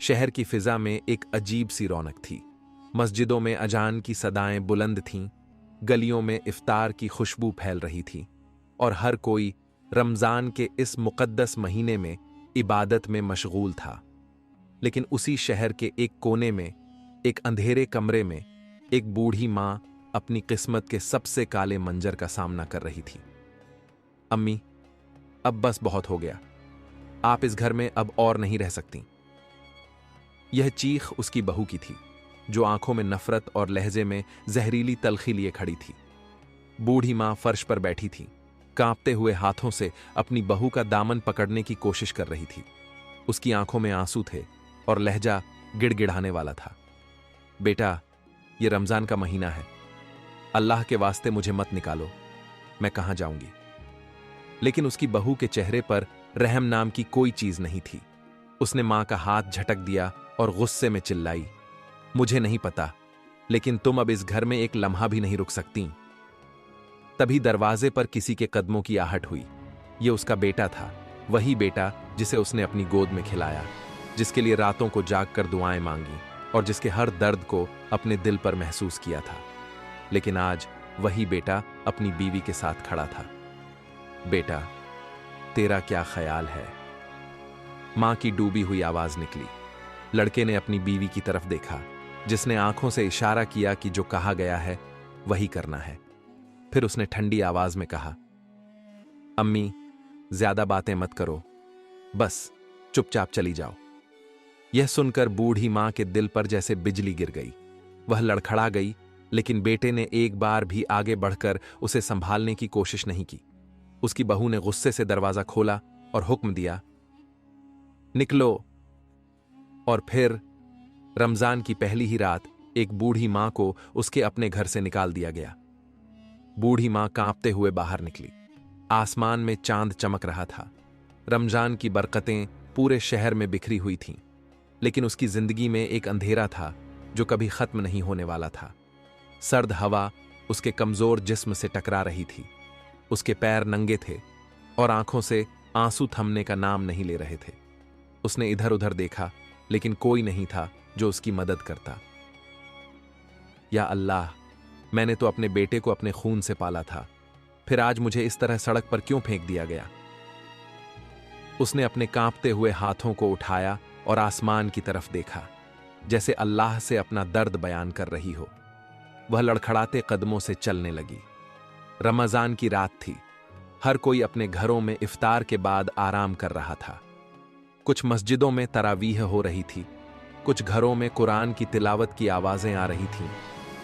शहर की फिजा में एक अजीब सी रौनक थी। मस्जिदों में अजान की सदाएं बुलंद थीं, गलियों में इफ्तार की खुशबू फैल रही थी और हर कोई रमजान के इस मुकद्दस महीने में इबादत में मशगूल था। लेकिन उसी शहर के एक कोने में, एक अंधेरे कमरे में, एक बूढ़ी मां अपनी किस्मत के सबसे काले मंजर का सामना कर रही थी। अम्मी, अब बस बहुत हो गया। आप इस घर में अब और नहीं रह सकती। यह चीख उसकी बहू की थी, जो आंखों में नफरत और लहजे में जहरीली तलखी लिए खड़ी थी। बूढ़ी मां फर्श पर बैठी थी, कांपते हुए हाथों से अपनी बहू का दामन पकड़ने की कोशिश कर रही थी। उसकी आंखों में आंसू थे और लहजा गिड़गिड़ाने वाला था। बेटा, यह रमजान का महीना है। अल्लाह के वास्ते मुझे मत निकालो, मैं कहां जाऊंगी। लेकिन उसकी बहू के चेहरे पर रहम नाम की कोई चीज नहीं थी। उसने मां का हाथ झटक दिया और गुस्से में चिल्लाई, मुझे नहीं पता, लेकिन तुम अब इस घर में एक लम्हा भी नहीं रुक सकती। तभी दरवाजे पर किसी के कदमों की आहट हुई। यह उसका बेटा था, वही बेटा जिसे उसने अपनी गोद में खिलाया, जिसके लिए रातों को जागकर दुआएं मांगी और जिसके हर दर्द को अपने दिल पर महसूस किया था। लेकिन आज वही बेटा अपनी बीवी के साथ खड़ा था। बेटा, तेरा क्या ख्याल है? मां की डूबी हुई आवाज निकली। लड़के ने अपनी बीवी की तरफ देखा, जिसने आंखों से इशारा किया कि जो कहा गया है वही करना है। फिर उसने ठंडी आवाज में कहा, अम्मी, ज्यादा बातें मत करो, बस चुपचाप चली जाओ। यह सुनकर बूढ़ी मां के दिल पर जैसे बिजली गिर गई। वह लड़खड़ा गई, लेकिन बेटे ने एक बार भी आगे बढ़कर उसे संभालने की कोशिश नहीं की। उसकी बहू ने गुस्से से दरवाजा खोला और हुक्म दिया, निकलो। और फिर रमजान की पहली ही रात एक बूढ़ी मां को उसके अपने घर से निकाल दिया गया। बूढ़ी मां कांपते हुए बाहर निकली। आसमान में चांद चमक रहा था। रमजान की बरकतें पूरे शहर में बिखरी हुई थीं, लेकिन उसकी जिंदगी में एक अंधेरा था जो कभी खत्म नहीं होने वाला था। सर्द हवा उसके कमजोर जिस्म से टकरा रही थी। उसके पैर नंगे थे और आंखों से आंसू थमने का नाम नहीं ले रहे थे। उसने इधर उधर देखा, लेकिन कोई नहीं था जो उसकी मदद करता। या अल्लाह, मैंने तो अपने बेटे को अपने खून से पाला था, फिर आज मुझे इस तरह सड़क पर क्यों फेंक दिया गया? उसने अपने कांपते हुए हाथों को उठाया और आसमान की तरफ देखा, जैसे अल्लाह से अपना दर्द बयान कर रही हो। वह लड़खड़ाते कदमों से चलने लगी। रमजान की रात थी। हर कोई अपने घरों में इफ्तार के बाद आराम कर रहा था। कुछ मस्जिदों में तरावीह हो रही थी, कुछ घरों में कुरान की तिलावत की आवाजें आ रही थीं,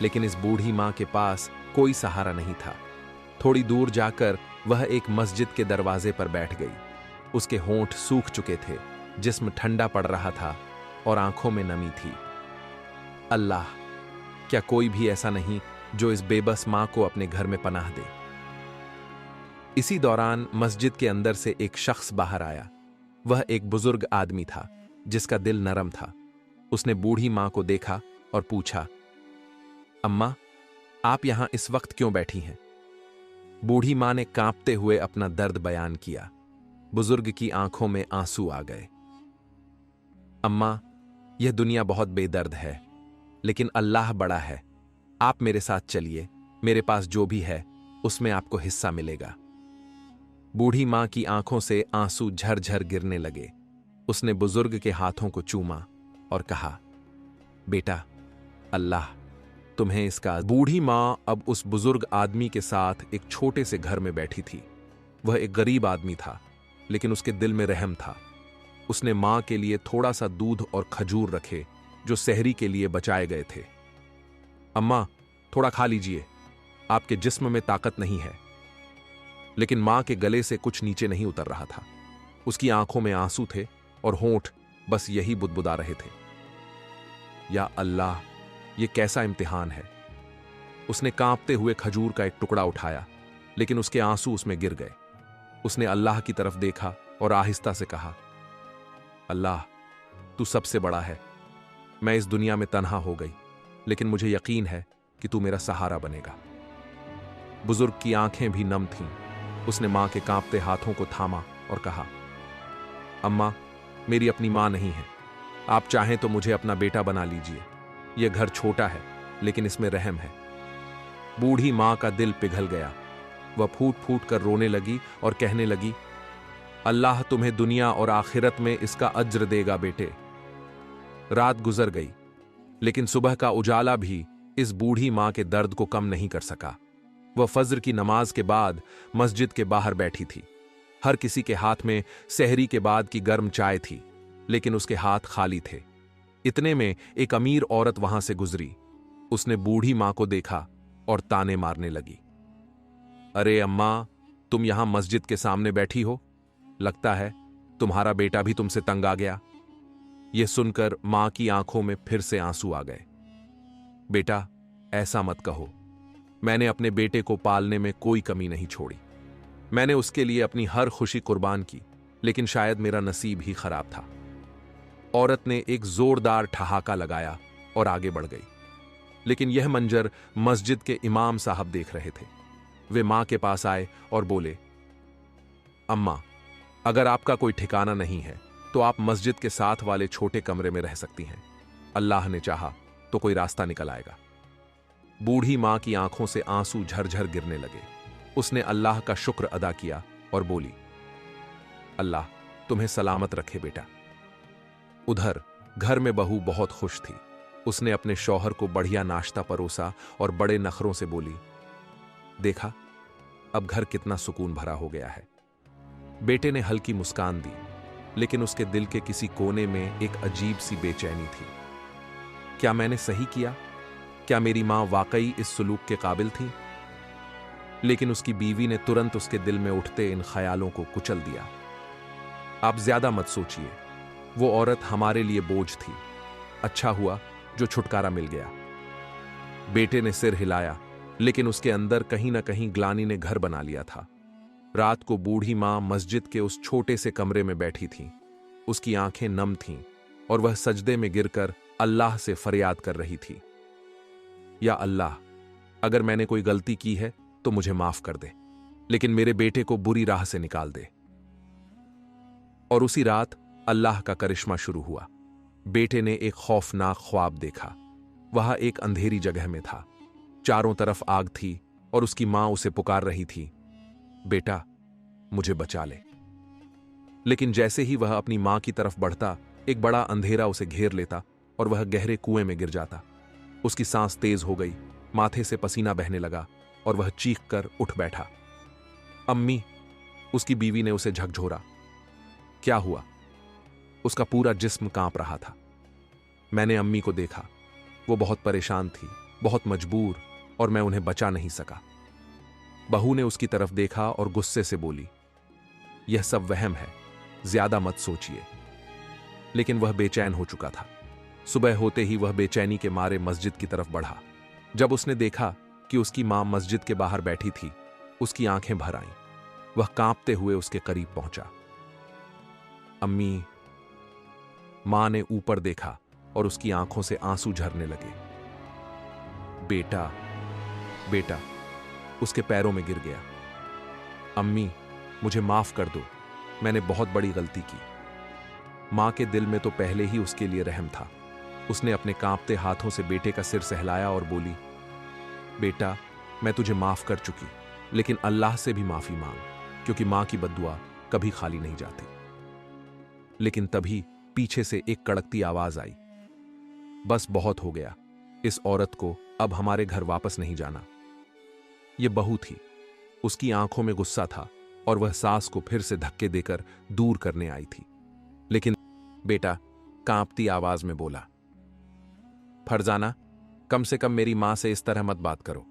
लेकिन इस बूढ़ी मां के पास कोई सहारा नहीं था। थोड़ी दूर जाकर वह एक मस्जिद के दरवाजे पर बैठ गई। उसके होंठ सूख चुके थे, जिस्म ठंडा पड़ रहा था और आंखों में नमी थी। अल्लाह, क्या कोई भी ऐसा नहीं जो इस बेबस मां को अपने घर में पनाह दे? इसी दौरान मस्जिद के अंदर से एक शख्स बाहर आया। वह एक बुजुर्ग आदमी था, जिसका दिल नरम था। उसने बूढ़ी मां को देखा और पूछा, अम्मा, आप यहां इस वक्त क्यों बैठी हैं? बूढ़ी मां ने कांपते हुए अपना दर्द बयान किया। बुजुर्ग की आंखों में आंसू आ गए। अम्मा, यह दुनिया बहुत बेदर्द है, लेकिन अल्लाह बड़ा है। आप मेरे साथ चलिए, मेरे पास जो भी है उसमें आपको हिस्सा मिलेगा। बूढ़ी मां की आंखों से आंसू झरझर गिरने लगे। उसने बुजुर्ग के हाथों को चूमा और कहा, बेटा, अल्लाह तुम्हें इसका। बूढ़ी मां अब उस बुजुर्ग आदमी के साथ एक छोटे से घर में बैठी थी। वह एक गरीब आदमी था, लेकिन उसके दिल में रहम था। उसने मां के लिए थोड़ा सा दूध और खजूर रखे, जो सहरी के लिए बचाए गए थे। अम्मा, थोड़ा खा लीजिए, आपके जिस्म में ताकत नहीं है। लेकिन मां के गले से कुछ नीचे नहीं उतर रहा था। उसकी आंखों में आंसू थे और होंठ बस यही बुदबुदा रहे थे। या अल्लाह, ये कैसा इम्तिहान है। उसने कांपते हुए खजूर का एक टुकड़ा उठाया, लेकिन उसके आंसू उसमें गिर गए। उसने अल्लाह की तरफ देखा और आहिस्ता से कहा, अल्लाह, तू सबसे बड़ा है। मैं इस दुनिया में तन्हा हो गई, लेकिन मुझे यकीन है कि तू मेरा सहारा बनेगा। बुजुर्ग की आंखें भी नम थीं। उसने मां के कांपते हाथों को थामा और कहा, अम्मा, मेरी अपनी मां नहीं है, आप चाहें तो मुझे अपना बेटा बना लीजिए। यह घर छोटा है, लेकिन इसमें रहम है। बूढ़ी मां का दिल पिघल गया। वह फूट फूट कर रोने लगी और कहने लगी, अल्लाह तुम्हें दुनिया और आखिरत में इसका अज्र देगा बेटे। रात गुजर गई, लेकिन सुबह का उजाला भी इस बूढ़ी मां के दर्द को कम नहीं कर सका। वह फज्र की नमाज के बाद मस्जिद के बाहर बैठी थी। हर किसी के हाथ में सहरी के बाद की गर्म चाय थी, लेकिन उसके हाथ खाली थे। इतने में एक अमीर औरत वहां से गुजरी। उसने बूढ़ी मां को देखा और ताने मारने लगी। अरे अम्मा, तुम यहां मस्जिद के सामने बैठी हो? लगता है तुम्हारा बेटा भी तुमसे तंग आ गया। यह सुनकर मां की आंखों में फिर से आंसू आ गए। बेटा, ऐसा मत कहो। मैंने अपने बेटे को पालने में कोई कमी नहीं छोड़ी। मैंने उसके लिए अपनी हर खुशी कुर्बान की, लेकिन शायद मेरा नसीब ही खराब था। औरत ने एक जोरदार ठहाका लगाया और आगे बढ़ गई। लेकिन यह मंजर मस्जिद के इमाम साहब देख रहे थे। वे मां के पास आए और बोले, अम्मा, अगर आपका कोई ठिकाना नहीं है तो आप मस्जिद के साथ वाले छोटे कमरे में रह सकती हैं। अल्लाह ने चाहा तो कोई रास्ता निकल आएगा। बूढ़ी मां की आंखों से आंसू झरझर गिरने लगे। उसने अल्लाह का शुक्र अदा किया और बोली, अल्लाह तुम्हें सलामत रखे बेटा। उधर घर में बहू बहुत खुश थी। उसने अपने शौहर को बढ़िया नाश्ता परोसा और बड़े नखरों से बोली, देखा, अब घर कितना सुकून भरा हो गया है। बेटे ने हल्की मुस्कान दी, लेकिन उसके दिल के किसी कोने में एक अजीब सी बेचैनी थी। क्या मैंने सही किया? क्या मेरी मां वाकई इस सुलूक के काबिल थी? लेकिन उसकी बीवी ने तुरंत उसके दिल में उठते इन ख्यालों को कुचल दिया। आप ज्यादा मत सोचिए, वो औरत हमारे लिए बोझ थी। अच्छा हुआ जो छुटकारा मिल गया। बेटे ने सिर हिलाया, लेकिन उसके अंदर कहीं ना कहीं ग्लानि ने घर बना लिया था। रात को बूढ़ी मां मस्जिद के उस छोटे से कमरे में बैठी थी। उसकी आंखें नम थीं और वह सजदे में गिरकर अल्लाह से फरियाद कर रही थी, या अल्लाह, अगर मैंने कोई गलती की है तो मुझे माफ कर दे, लेकिन मेरे बेटे को बुरी राह से निकाल दे। और उसी रात अल्लाह का करिश्मा शुरू हुआ। बेटे ने एक खौफनाक ख्वाब देखा। वह एक अंधेरी जगह में था। चारों तरफ आग थी और उसकी मां उसे पुकार रही थी, बेटा, मुझे बचा ले। लेकिन जैसे ही वह अपनी मां की तरफ बढ़ता, एक बड़ा अंधेरा उसे घेर लेता और वह गहरे कुएं में गिर जाता। उसकी सांस तेज हो गई, माथे से पसीना बहने लगा और वह चीख कर उठ बैठा। अम्मी, उसकी बीवी ने उसे झकझोरा। क्या हुआ? उसका पूरा जिस्म कांप रहा था। मैंने अम्मी को देखा। वो बहुत परेशान थी, बहुत मजबूर, और मैं उन्हें बचा नहीं सका। बहू ने उसकी तरफ देखा और गुस्से से बोली, यह सब वहम है, ज्यादा मत सोचिए। लेकिन वह बेचैन हो चुका था। सुबह होते ही वह बेचैनी के मारे मस्जिद की तरफ बढ़ा। जब उसने देखा कि उसकी मां मस्जिद के बाहर बैठी थी, उसकी आंखें भर आईं। वह कांपते हुए उसके करीब पहुंचा। अम्मी। मां ने ऊपर देखा और उसकी आंखों से आंसू झरने लगे। बेटा, बेटा उसके पैरों में गिर गया। अम्मी, मुझे माफ कर दो, मैंने बहुत बड़ी गलती की। मां के दिल में तो पहले ही उसके लिए रहम था। उसने अपने कांपते हाथों से बेटे का सिर सहलाया और बोली, बेटा, मैं तुझे माफ कर चुकी, लेकिन अल्लाह से भी माफी मांग, क्योंकि मां की बद्दुआ कभी खाली नहीं जाती। लेकिन तभी पीछे से एक कड़कती आवाज आई, बस बहुत हो गया, इस औरत को अब हमारे घर वापस नहीं जाना। यह बहू थी। उसकी आंखों में गुस्सा था और वह सास को फिर से धक्के देकर दूर करने आई थी। लेकिन बेटा कांपती आवाज में बोला, फरजाना, कम से कम मेरी मां से इस तरह मत बात करो।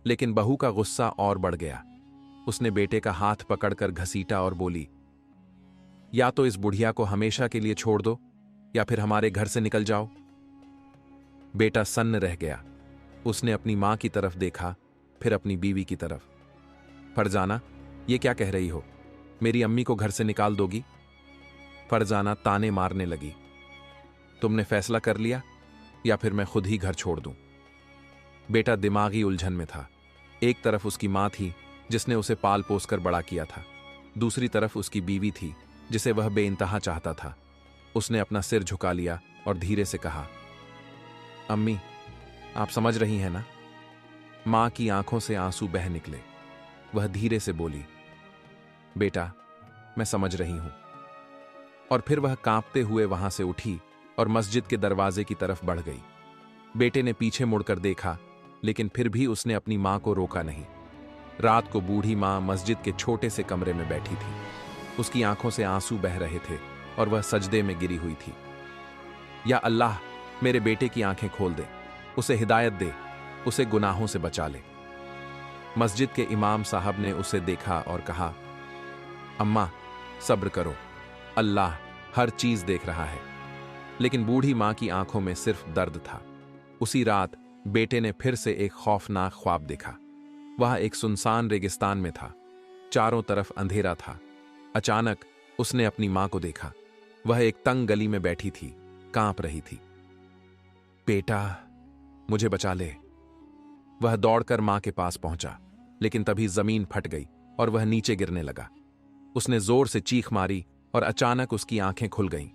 लेकिन बहू का गुस्सा और बढ़ गया। उसने बेटे का हाथ पकड़कर घसीटा और बोली, या तो इस बुढ़िया को हमेशा के लिए छोड़ दो या फिर हमारे घर से निकल जाओ। बेटा सन्न रह गया। उसने अपनी मां की तरफ देखा, फिर अपनी बीवी की तरफ। फरजाना, ये क्या कह रही हो? मेरी अम्मी को घर से निकाल दोगी? फरजाना ताने मारने लगी। तुमने फैसला कर लिया या फिर मैं खुद ही घर छोड़ दूं? बेटा दिमागी उलझन में था। एक तरफ उसकी मां थी जिसने उसे पाल पोस कर बड़ा किया था, दूसरी तरफ उसकी बीवी थी जिसे वह बेइंतहा चाहता था। उसने अपना सिर झुका लिया और धीरे से कहा, अम्मी, आप समझ रही हैं ना? मां की आंखों से आंसू बह निकले। वह धीरे से बोली, बेटा, मैं समझ रही हूं। और फिर वह कांपते हुए वहां से उठी और मस्जिद के दरवाजे की तरफ बढ़ गई। बेटे ने पीछे मुड़कर देखा, लेकिन फिर भी उसने अपनी मां को रोका नहीं। रात को बूढ़ी मां मस्जिद के छोटे से कमरे में बैठी थी। उसकी आंखों से आंसू बह रहे थे और वह सजदे में गिरी हुई थी। या अल्लाह, मेरे बेटे की आंखें खोल दे, उसे हिदायत दे, उसे गुनाहों से बचा ले। मस्जिद के इमाम साहब ने उसे देखा और कहा, अम्मा, सब्र करो, अल्लाह हर चीज देख रहा है। लेकिन बूढ़ी मां की आंखों में सिर्फ दर्द था। उसी रात बेटे ने फिर से एक खौफनाक ख्वाब देखा। वह एक सुनसान रेगिस्तान में था। चारों तरफ अंधेरा था। अचानक उसने अपनी मां को देखा। वह एक तंग गली में बैठी थी, कांप रही थी। बेटा, मुझे बचा ले। वह दौड़कर मां के पास पहुंचा, लेकिन तभी जमीन फट गई और वह नीचे गिरने लगा। उसने जोर से चीख मारी और अचानक उसकी आंखें खुल गईं।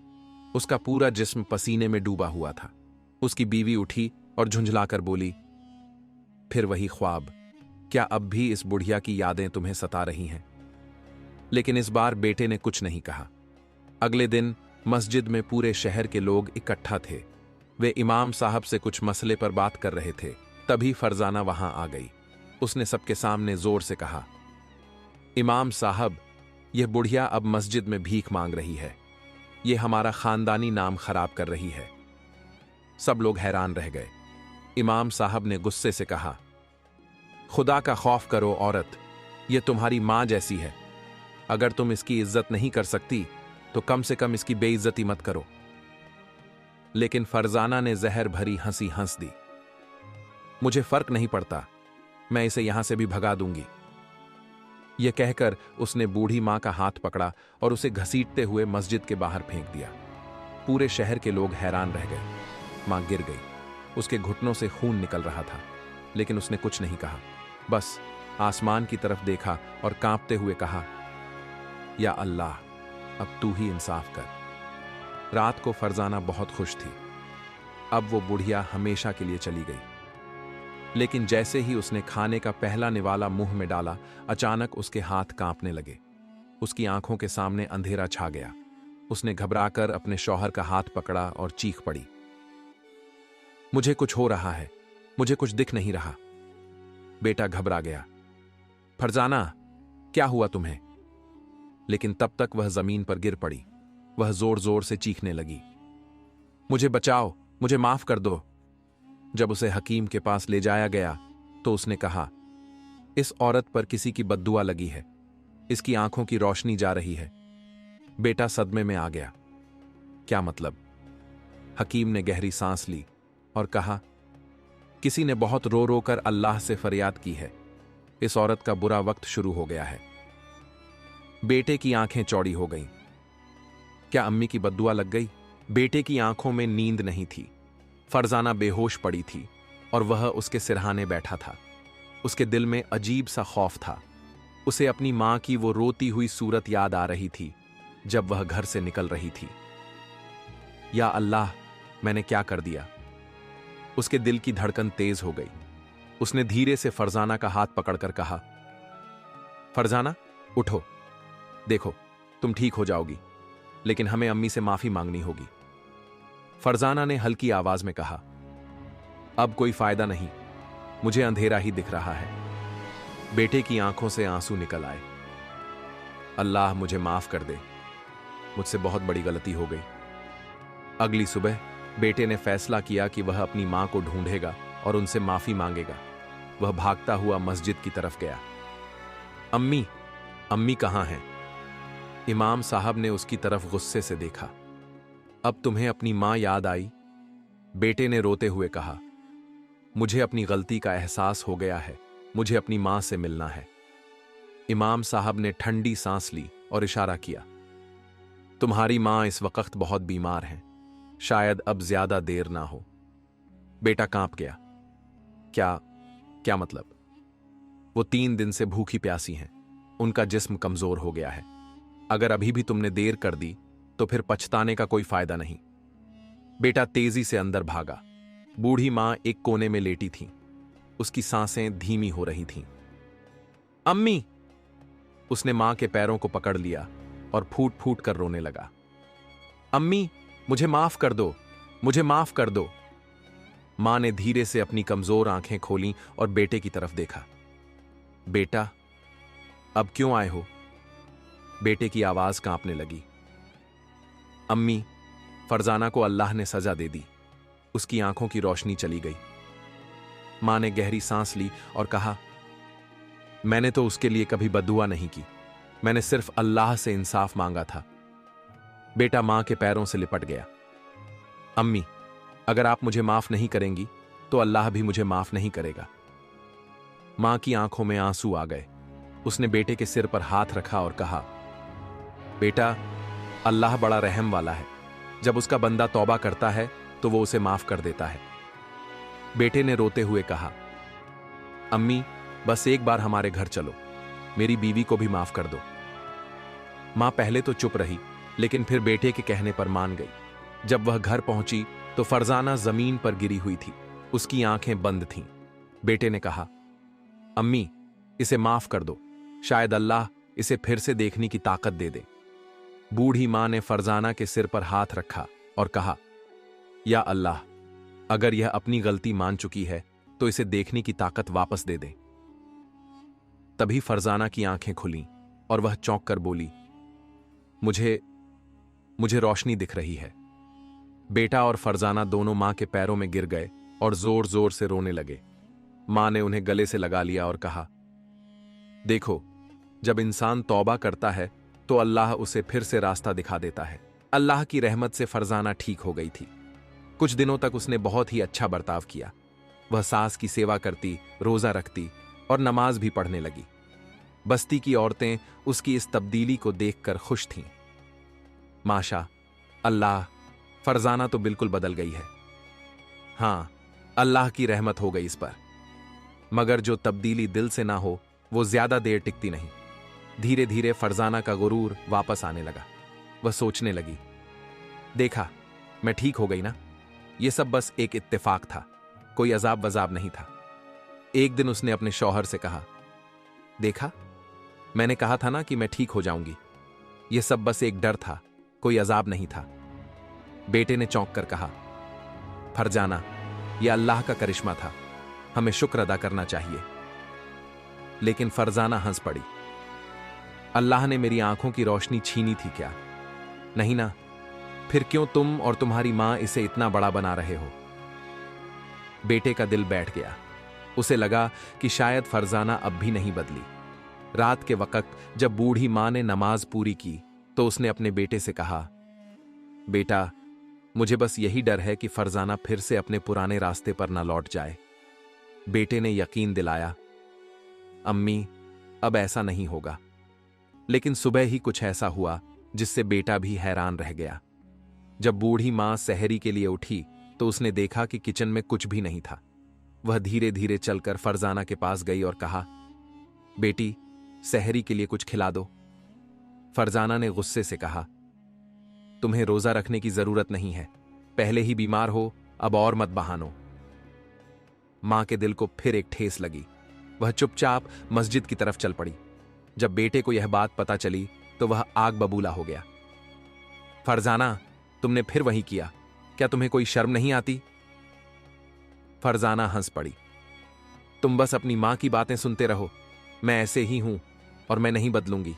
उसका पूरा जिस्म पसीने में डूबा हुआ था। उसकी बीवी उठी और झुंझलाकर बोली, फिर वही ख्वाब, क्या अब भी इस बुढ़िया की यादें तुम्हें सता रही हैं? लेकिन इस बार बेटे ने कुछ नहीं कहा। अगले दिन मस्जिद में पूरे शहर के लोग इकट्ठा थे। वे इमाम साहब से कुछ मसले पर बात कर रहे थे। तभी फरजाना वहां आ गई। उसने सबके सामने जोर से कहा, इमाम साहब, यह बुढ़िया अब मस्जिद में भीख मांग रही है। यह हमारा खानदानी नाम खराब कर रही है। सब लोग हैरान रह गए। इमाम साहब ने गुस्से से कहा, खुदा का खौफ करो औरत, यह तुम्हारी मां जैसी है। अगर तुम इसकी इज्जत नहीं कर सकती तो कम से कम इसकी बेइज्जती मत करो। लेकिन फरजाना ने जहर भरी हंसी हंस दी। मुझे फर्क नहीं पड़ता, मैं इसे यहां से भी भगा दूंगी। यह कहकर उसने बूढ़ी मां का हाथ पकड़ा और उसे घसीटते हुए मस्जिद के बाहर फेंक दिया। पूरे शहर के लोग हैरान रह गए। मां गिर गई। उसके घुटनों से खून निकल रहा था, लेकिन उसने कुछ नहीं कहा। बस आसमान की तरफ देखा और कांपते हुए कहा, या अल्लाह, अब तू ही इंसाफ कर। रात को फरजाना बहुत खुश थी। अब वो बुढ़िया हमेशा के लिए चली गई। लेकिन जैसे ही उसने खाने का पहला निवाला मुंह में डाला, अचानक उसके हाथ कांपने लगे। उसकी आंखों के सामने अंधेरा छा गया। उसने घबराकर अपने शौहर का हाथ पकड़ा और चीख पड़ी, मुझे कुछ हो रहा है, मुझे कुछ दिख नहीं रहा। बेटा घबरा गया। फरजाना, क्या हुआ तुम्हें? लेकिन तब तक वह जमीन पर गिर पड़ी। वह जोर जोर से चीखने लगी, मुझे बचाओ, मुझे माफ कर दो। जब उसे हकीम के पास ले जाया गया तो उसने कहा, इस औरत पर किसी की बद्दुआ लगी है, इसकी आंखों की रोशनी जा रही है। बेटा सदमे में आ गया। क्या मतलब? हकीम ने गहरी सांस ली और कहा, किसी ने बहुत रो रो कर अल्लाह से फरियाद की है। इस औरत का बुरा वक्त शुरू हो गया है। बेटे की आंखें चौड़ी हो गईं। क्या अम्मी की बद्दुआ लग गई? बेटे की आंखों में नींद नहीं थी। फरजाना बेहोश पड़ी थी और वह उसके सिरहाने बैठा था। उसके दिल में अजीब सा खौफ था। उसे अपनी मां की वो रोती हुई सूरत याद आ रही थी जब वह घर से निकल रही थी। या अल्लाह, मैंने क्या कर दिया? उसके दिल की धड़कन तेज हो गई। उसने धीरे से फरजाना का हाथ पकड़कर कहा, फरजाना, उठो, देखो तुम ठीक हो जाओगी, लेकिन हमें अम्मी से माफी मांगनी होगी। फरजाना ने हल्की आवाज में कहा, अब कोई फायदा नहीं, मुझे अंधेरा ही दिख रहा है। बेटे की आंखों से आंसू निकल आए। अल्लाह, मुझे माफ कर दे, मुझसे बहुत बड़ी गलती हो गई। अगली सुबह बेटे ने फैसला किया कि वह अपनी मां को ढूंढेगा और उनसे माफी मांगेगा। वह भागता हुआ मस्जिद की तरफ गया। अम्मी, अम्मी कहां हैं? इमाम साहब ने उसकी तरफ गुस्से से देखा। अब तुम्हें अपनी मां याद आई? बेटे ने रोते हुए कहा, मुझे अपनी गलती का एहसास हो गया है, मुझे अपनी मां से मिलना है। इमाम साहब ने ठंडी सांस ली और इशारा किया, तुम्हारी मां इस वक्त बहुत बीमार हैं, शायद अब ज्यादा देर ना हो। बेटा कांप गया। क्या मतलब? वो 3 दिन से भूखी प्यासी हैं, उनका जिस्म कमजोर हो गया है। अगर अभी भी तुमने देर कर दी तो फिर पछताने का कोई फायदा नहीं। बेटा तेजी से अंदर भागा। बूढ़ी मां एक कोने में लेटी थी। उसकी सांसें धीमी हो रही थीं। अम्मी! उसने मां के पैरों को पकड़ लिया और फूट फूट कर रोने लगा। अम्मी, मुझे माफ कर दो, मुझे माफ कर दो। मां ने धीरे से अपनी कमजोर आंखें खोलीं और बेटे की तरफ देखा। बेटा, अब क्यों आए हो? बेटे की आवाज कांपने लगी। अम्मी, फरजाना को अल्लाह ने सजा दे दी। उसकी आंखों की रोशनी चली गई। मां ने गहरी सांस ली और कहा, मैंने तो उसके लिए कभी बद्दुआ नहीं की, मैंने सिर्फ अल्लाह से इंसाफ मांगा था। बेटा मां के पैरों से लिपट गया। अम्मी, अगर आप मुझे माफ नहीं करेंगी तो अल्लाह भी मुझे माफ नहीं करेगा। मां की आंखों में आंसू आ गए। उसने बेटे के सिर पर हाथ रखा और कहा, बेटा, अल्लाह बड़ा रहम वाला है। जब उसका बंदा तौबा करता है तो वो उसे माफ कर देता है। बेटे ने रोते हुए कहा, अम्मी, बस एक बार हमारे घर चलो, मेरी बीवी को भी माफ कर दो। मां पहले तो चुप रही, लेकिन फिर बेटे के कहने पर मान गई। जब वह घर पहुंची तो फरजाना जमीन पर गिरी हुई थी। उसकी आंखें बंद थीं। बेटे ने कहा, अम्मी, इसे माफ कर दो, शायद अल्लाह इसे फिर से देखने की ताकत दे दे। बूढ़ी मां ने फरजाना के सिर पर हाथ रखा और कहा, या अल्लाह, अगर यह अपनी गलती मान चुकी है तो इसे देखने की ताकत वापस दे दे। तभी फरजाना की आंखें खुलीं और वह चौंक कर बोली, मुझे रोशनी दिख रही है। बेटा और फरजाना दोनों मां के पैरों में गिर गए और जोर जोर से रोने लगे। मां ने उन्हें गले से लगा लिया और कहा, देखो, जब इंसान तौबा करता है तो अल्लाह उसे फिर से रास्ता दिखा देता है। अल्लाह की रहमत से फरजाना ठीक हो गई थी। कुछ दिनों तक उसने बहुत ही अच्छा बर्ताव किया। वह सास की सेवा करती, रोजा रखती और नमाज भी पढ़ने लगी। बस्ती की औरतें उसकी इस तब्दीली को देखकर खुश थीं। माशा अल्लाह, फरजाना तो बिल्कुल बदल गई है। हां, अल्लाह की रहमत हो गई इस पर। मगर जो तब्दीली दिल से ना हो वो ज्यादा देर टिकती नहीं। धीरे धीरे फरजाना का गुरूर वापस आने लगा। वह सोचने लगी, देखा, मैं ठीक हो गई ना, यह सब बस एक इत्तेफाक था, कोई अजाब वजाब नहीं था। एक दिन उसने अपने शौहर से कहा, देखा, मैंने कहा था ना कि मैं ठीक हो जाऊंगी। यह सब बस एक डर था, कोई अजाब नहीं था। बेटे ने चौंक कर कहा, फरजाना, यह अल्लाह का करिश्मा था, हमें शुक्र अदा करना चाहिए। लेकिन फरजाना हंस पड़ी। अल्लाह ने मेरी आंखों की रोशनी छीनी थी क्या? नहीं ना, फिर क्यों तुम और तुम्हारी मां इसे इतना बड़ा बना रहे हो? बेटे का दिल बैठ गया। उसे लगा कि शायद फरजाना अब भी नहीं बदली। रात के वक्त जब बूढ़ी मां ने नमाज पूरी की तो उसने अपने बेटे से कहा, बेटा, मुझे बस यही डर है कि फरजाना फिर से अपने पुराने रास्ते पर ना लौट जाए। बेटे ने यकीन दिलाया, अम्मी, अब ऐसा नहीं होगा। लेकिन सुबह ही कुछ ऐसा हुआ जिससे बेटा भी हैरान रह गया। जब बूढ़ी मां सहरी के लिए उठी तो उसने देखा कि किचन में कुछ भी नहीं था। वह धीरे धीरे चलकर फरजाना के पास गई और कहा, बेटी, सहरी के लिए कुछ खिला दो। फरजाना ने गुस्से से कहा, तुम्हें रोजा रखने की जरूरत नहीं है, पहले ही बीमार हो, अब और मत बहानो। मां के दिल को फिर एक ठेस लगी। वह चुपचाप मस्जिद की तरफ चल पड़ी। जब बेटे को यह बात पता चली तो वह आग बबूला हो गया। फरजाना, तुमने फिर वही किया, क्या तुम्हें कोई शर्म नहीं आती? फरजाना हंस पड़ी। तुम बस अपनी मां की बातें सुनते रहो, मैं ऐसे ही हूं और मैं नहीं बदलूंगी।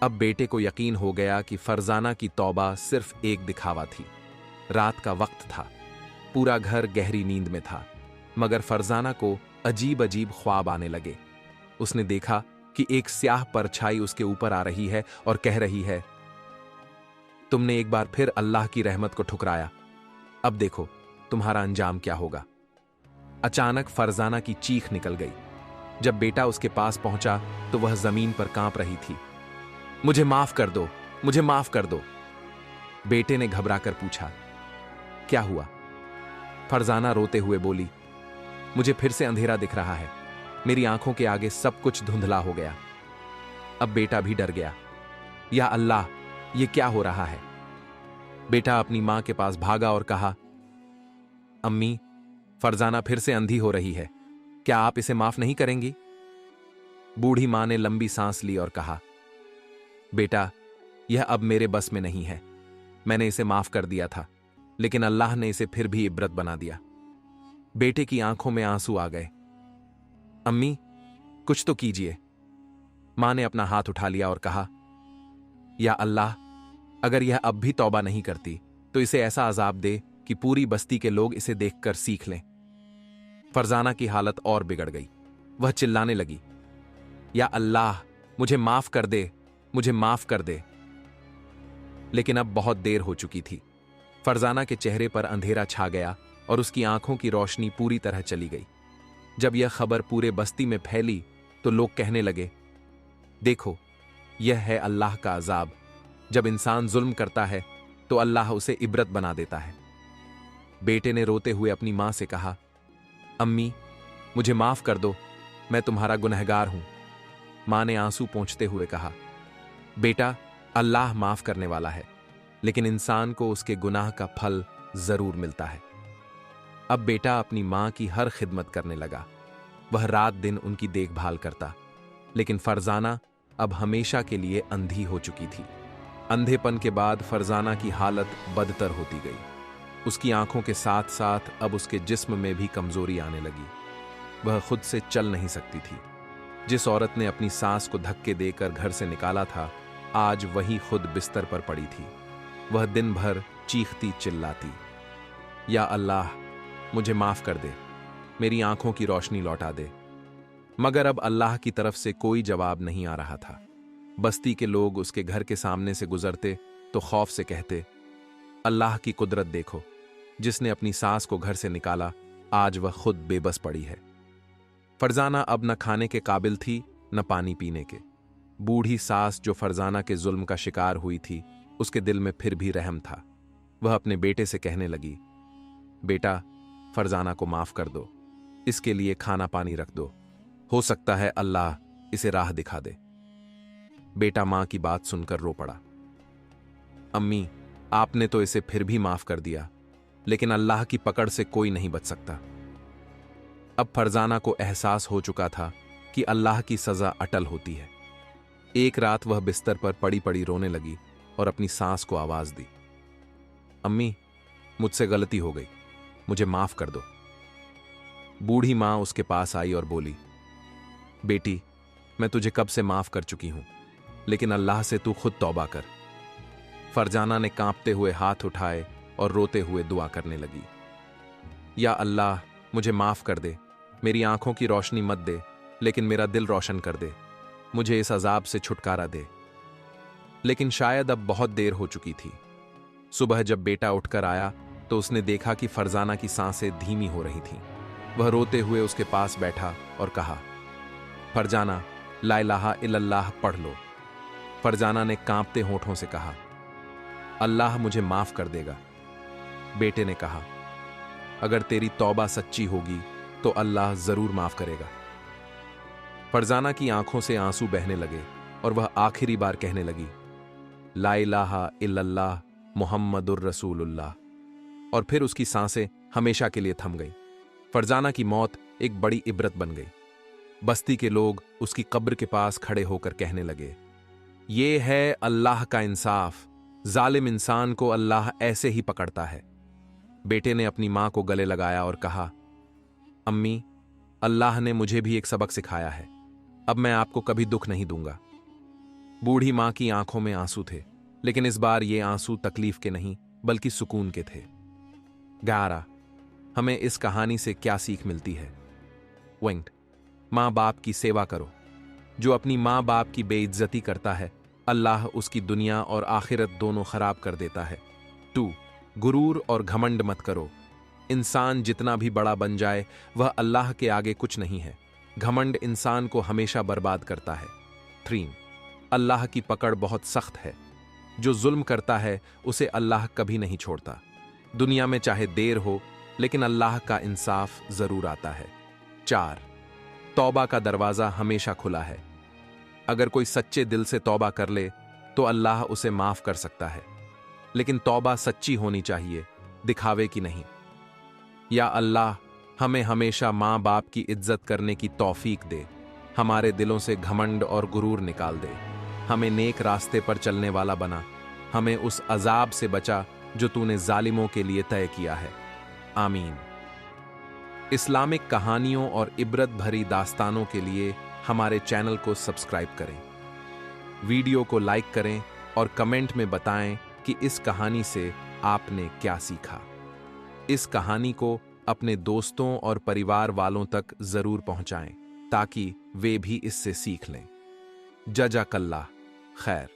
अब बेटे को यकीन हो गया कि फरजाना की तौबा सिर्फ एक दिखावा थी। रात का वक्त था, पूरा घर गहरी नींद में था, मगर फरजाना को अजीब अजीब ख्वाब आने लगे। उसने देखा कि एक स्याह परछाई उसके ऊपर आ रही है और कह रही है, तुमने एक बार फिर अल्लाह की रहमत को ठुकराया, अब देखो तुम्हारा अंजाम क्या होगा। अचानक फरजाना की चीख निकल गई। जब बेटा उसके पास पहुंचा तो वह जमीन पर कांप रही थी। मुझे माफ कर दो, मुझे माफ कर दो। बेटे ने घबराकर पूछा, क्या हुआ? फरजाना रोते हुए बोली, मुझे फिर से अंधेरा दिख रहा है, मेरी आंखों के आगे सब कुछ धुंधला हो गया। अब बेटा भी डर गया। या अल्लाह, ये क्या हो रहा है? बेटा अपनी मां के पास भागा और कहा, अम्मी, फरजाना फिर से अंधी हो रही है, क्या आप इसे माफ नहीं करेंगी? बूढ़ी मां ने लंबी सांस ली और कहा, बेटा, यह अब मेरे बस में नहीं है। मैंने इसे माफ कर दिया था, लेकिन अल्लाह ने इसे फिर भी इबरत बना दिया। बेटे की आंखों में आंसू आ गए। अम्मी, कुछ तो कीजिए। मां ने अपना हाथ उठा लिया और कहा, या अल्लाह, अगर यह अब भी तौबा नहीं करती तो इसे ऐसा अजाब दे कि पूरी बस्ती के लोग इसे देखकर सीख लें। फरजाना की हालत और बिगड़ गई। वह चिल्लाने लगी, या अल्लाह, मुझे माफ कर दे, मुझे माफ कर दे। लेकिन अब बहुत देर हो चुकी थी। फरजाना के चेहरे पर अंधेरा छा गया और उसकी आंखों की रोशनी पूरी तरह चली गई। जब यह खबर पूरे बस्ती में फैली तो लोग कहने लगे, देखो, यह है अल्लाह का अजाब। जब इंसान जुल्म करता है तो अल्लाह उसे इबरत बना देता है। बेटे ने रोते हुए अपनी मां से कहा, अम्मी, मुझे माफ कर दो, मैं तुम्हारा गुनहगार हूं। मां ने आंसू पोंछते हुए कहा, बेटा, अल्लाह माफ करने वाला है, लेकिन इंसान को उसके गुनाह का फल जरूर मिलता है। अब बेटा अपनी मां की हर खिदमत करने लगा। वह रात दिन उनकी देखभाल करता, लेकिन फरजाना अब हमेशा के लिए अंधी हो चुकी थी। अंधेपन के बाद फरजाना की हालत बदतर होती गई। उसकी आंखों के साथ साथ अब उसके जिस्म में भी कमजोरी आने लगी। वह खुद से चल नहीं सकती थी। जिस औरत ने अपनी सास को धक्के देकर घर से निकाला था, आज वही खुद बिस्तर पर पड़ी थी। वह दिन भर चीखती चिल्लाती, या अल्लाह, मुझे माफ कर दे, मेरी आंखों की रोशनी लौटा दे। मगर अब अल्लाह की तरफ से कोई जवाब नहीं आ रहा था। बस्ती के लोग उसके घर के सामने से गुजरते तो खौफ से कहते, अल्लाह की कुदरत देखो, जिसने अपनी सास को घर से निकाला, आज वह खुद बेबस पड़ी है। फरजाना अब न खाने के काबिल थी न पानी पीने के। बूढ़ी सास जो फरजाना के जुल्म का शिकार हुई थी, उसके दिल में फिर भी रहम था। वह अपने बेटे से कहने लगी, बेटा, फरजाना को माफ कर दो, इसके लिए खाना पानी रख दो, हो सकता है अल्लाह इसे राह दिखा दे। बेटा मां की बात सुनकर रो पड़ा। अम्मी, आपने तो इसे फिर भी माफ कर दिया, लेकिन अल्लाह की पकड़ से कोई नहीं बच सकता। अब फरजाना को एहसास हो चुका था कि अल्लाह की सजा अटल होती है। एक रात वह बिस्तर पर पड़ी पड़ी रोने लगी और अपनी सास को आवाज दी, अम्मी, मुझसे गलती हो गई, मुझे माफ कर दो। बूढ़ी मां उसके पास आई और बोली, बेटी, मैं तुझे कब से माफ कर चुकी हूं, लेकिन अल्लाह से तू खुद तौबा कर। फरजाना ने कांपते हुए हाथ उठाए और रोते हुए दुआ करने लगी, या अल्लाह, मुझे माफ कर दे, मेरी आंखों की रोशनी मत दे, लेकिन मेरा दिल रोशन कर दे, मुझे इस अजाब से छुटकारा दे। लेकिन शायद अब बहुत देर हो चुकी थी। सुबह जब बेटा उठकर आया तो उसने देखा कि फरजाना की सांसें धीमी हो रही थीं। वह रोते हुए उसके पास बैठा और कहा, फरजाना, ला इलाहा इल्लल्लाह पढ़ लो। फरजाना ने कांपते होठों से कहा, अल्लाह मुझे माफ कर देगा। बेटे ने कहा, अगर तेरी तौबा सच्ची होगी तो अल्लाह जरूर माफ करेगा। फरजाना की आंखों से आंसू बहने लगे और वह आखिरी बार कहने लगी, ला इलाहा इल्लल्लाह मुहम्मदुर रसूलुल्लाह, और फिर उसकी सांसें हमेशा के लिए थम गईं। फरजाना की मौत एक बड़ी इबरत बन गई। बस्ती के लोग उसकी कब्र के पास खड़े होकर कहने लगे, ये है अल्लाह का इंसाफ, जालिम इंसान को अल्लाह ऐसे ही पकड़ता है। बेटे ने अपनी मां को गले लगाया और कहा, अम्मी, अल्लाह ने मुझे भी एक सबक सिखाया है, अब मैं आपको कभी दुख नहीं दूंगा। बूढ़ी मां की आंखों में आंसू थे, लेकिन इस बार ये आंसू तकलीफ के नहीं बल्कि सुकून के थे। 11 हमें इस कहानी से क्या सीख मिलती है? पॉइंट, मां बाप की सेवा करो। जो अपनी मां बाप की बेइज्जती करता है, अल्लाह उसकी दुनिया और आखिरत दोनों खराब कर देता है। 2 गुरूर और घमंड मत करो। इंसान जितना भी बड़ा बन जाए, वह अल्लाह के आगे कुछ नहीं है। घमंड इंसान को हमेशा बर्बाद करता है। 3 अल्लाह की पकड़ बहुत सख्त है। जो जुल्म करता है उसे अल्लाह कभी नहीं छोड़ता। दुनिया में चाहे देर हो, लेकिन अल्लाह का इंसाफ जरूर आता है। 4 तौबा का दरवाजा हमेशा खुला है। अगर कोई सच्चे दिल से तौबा कर ले तो अल्लाह उसे माफ कर सकता है। लेकिन तौबा सच्ची होनी चाहिए, दिखावे की नहीं। या अल्लाह, हमें हमेशा माँ बाप की इज्जत करने की तौफीक दे, हमारे दिलों से घमंड और गुरूर निकाल दे, हमें नेक रास्ते पर चलने वाला बना, हमें उस अजाब से बचा जो तूने जालिमों के लिए तय किया है। आमीन। इस्लामिक कहानियों और इबरत भरी दास्तानों के लिए हमारे चैनल को सब्सक्राइब करें, वीडियो को लाइक करें और कमेंट में बताएं कि इस कहानी से आपने क्या सीखा। इस कहानी को अपने दोस्तों और परिवार वालों तक जरूर पहुंचाएं ताकि वे भी इससे सीख लें। जज़ाकल्लाह खैर।